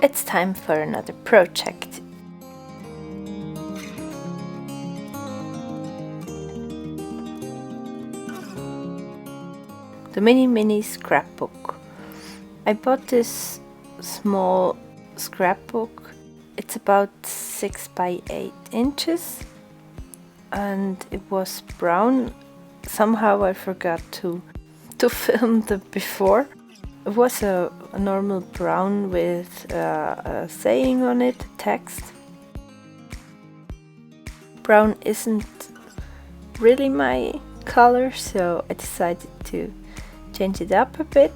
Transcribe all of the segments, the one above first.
It's time for another project. The mini scrapbook. I bought this small scrapbook. It's about 6 by 8 inches and it was brown. Somehow I forgot to film the before. It was a normal brown with a saying on it, text. Brown isn't really my color, so I decided to change it up a bit.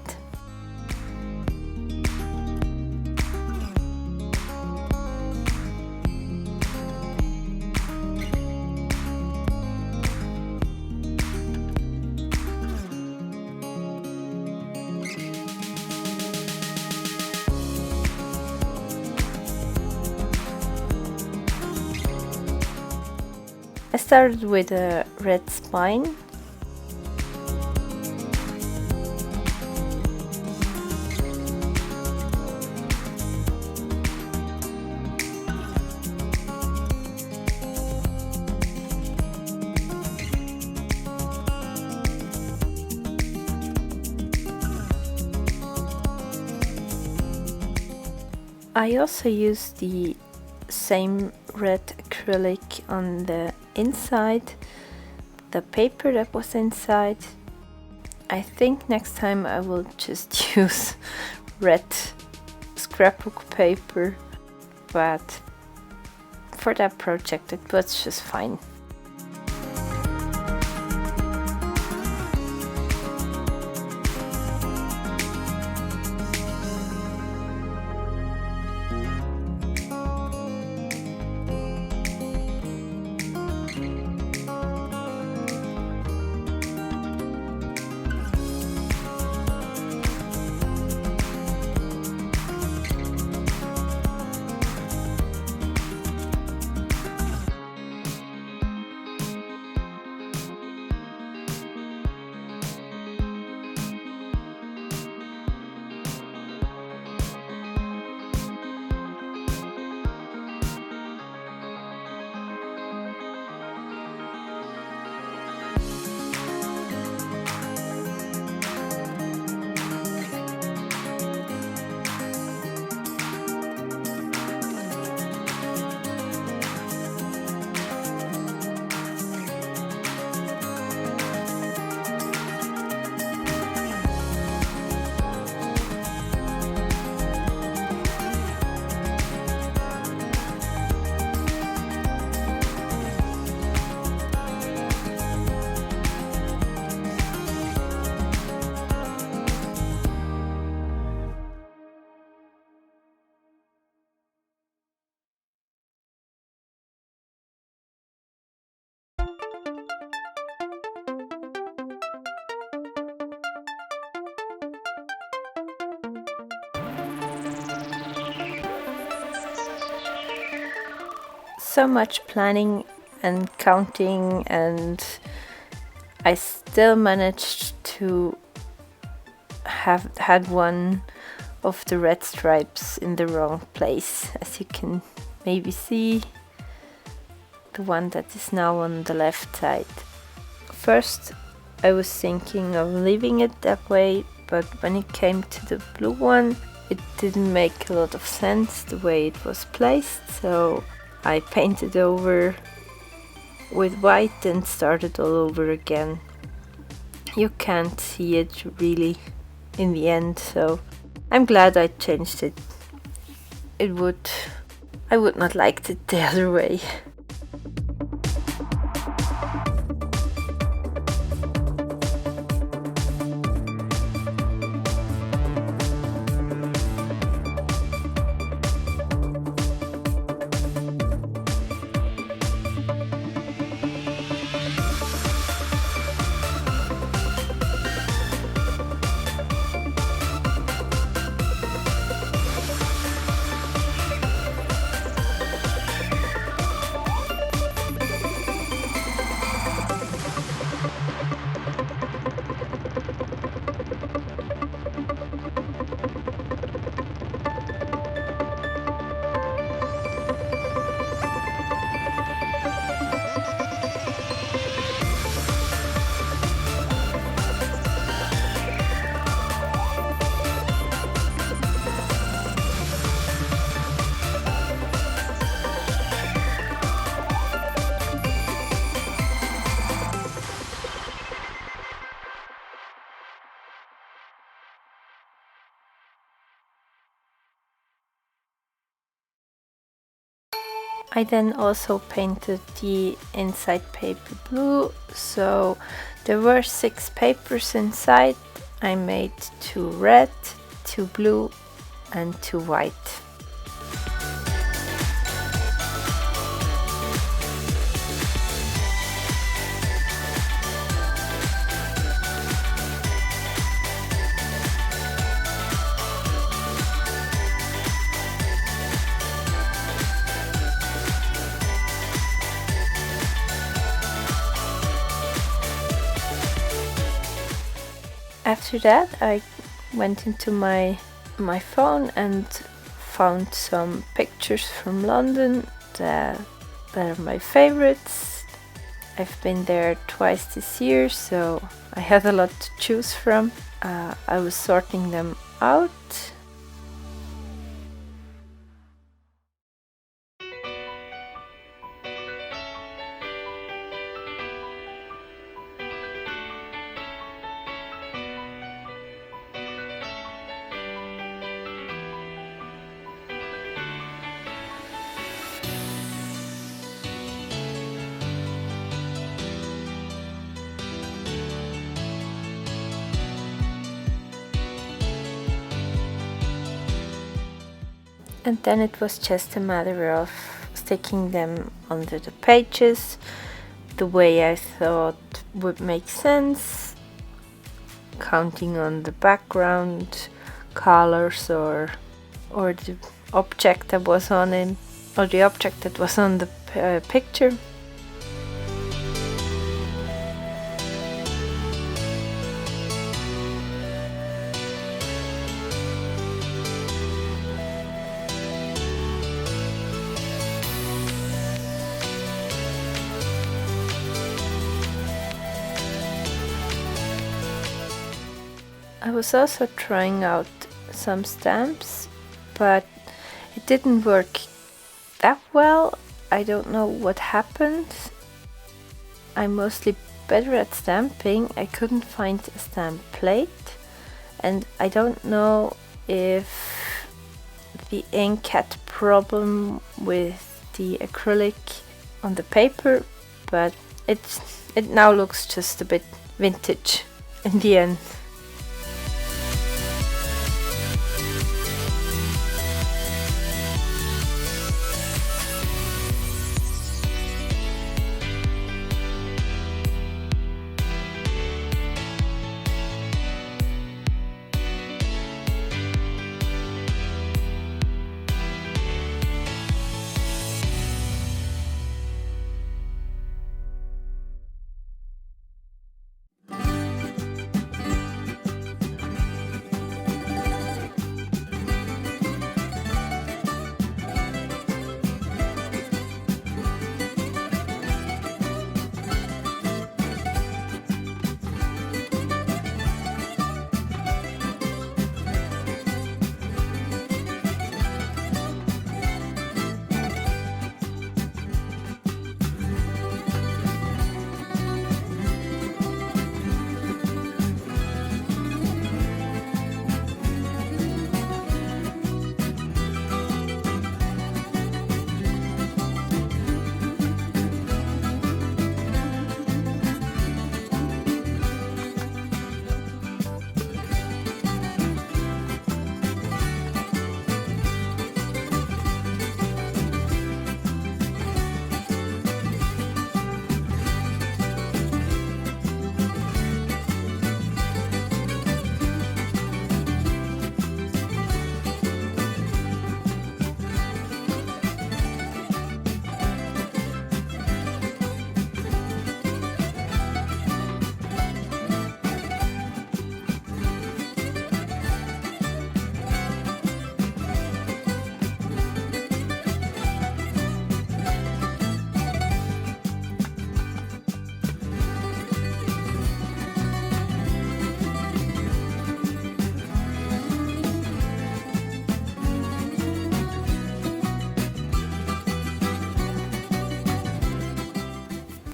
I started with a red spine. I also used the same red acrylic on the inside, the paper that was inside. I think next time I will just use red scrapbook paper, but for that project it was just fine. So much planning and counting, and I still managed to have had one of the red stripes in the wrong place, as you can maybe see, the one that is now on the left side. First I was thinking of leaving it that way, but when it came to the blue one it didn't make a lot of sense the way it was placed, so I painted over with white and started all over again. You can't see it really in the end, so I'm glad I changed it. I would not like it the other way. I then also painted the inside paper blue, so there were 6 papers inside. I made 2 red, 2 blue and 2 white. After that, I went into my phone and found some pictures from London that are my favorites. I've been there twice this year, so I had a lot to choose from. I was sorting them out. And then it was just a matter of sticking them under the pages the way I thought would make sense, counting on the background colors or the object that was on it, or the object that was on the picture. I was also trying out some stamps, but it didn't work that well. I don't know what happened. I'm mostly better at stamping. I couldn't find a stamp plate, and I don't know if the ink had problem with the acrylic on the paper, but it now looks just a bit vintage in the end.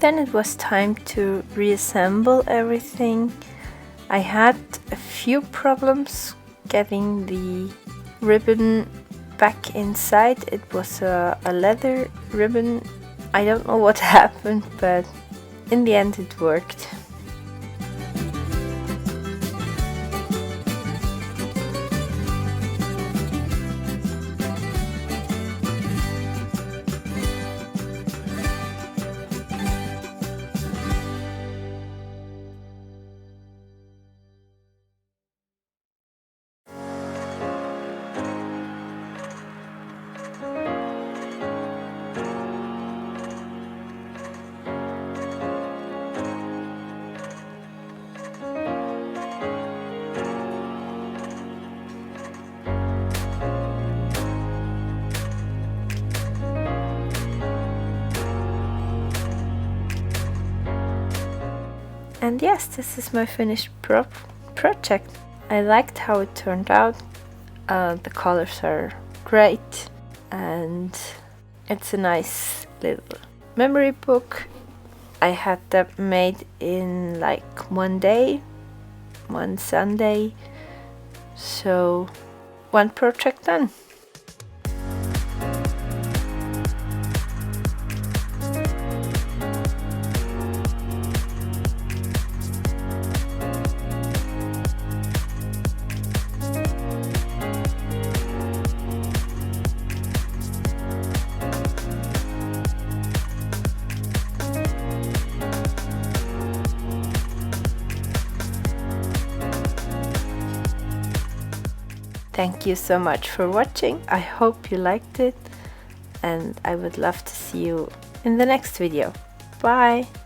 Then it was time to reassemble everything. I had a few problems getting the ribbon back inside it was a leather ribbon. I don't know what happened, but in the end it worked. And yes, this is my finished project. I liked how it turned out. The colors are great and it's a nice little memory book. I had that made in like one day, one Sunday. So one project done. Thank you so much for watching. I hope you liked it and I would love to see you in the next video. Bye!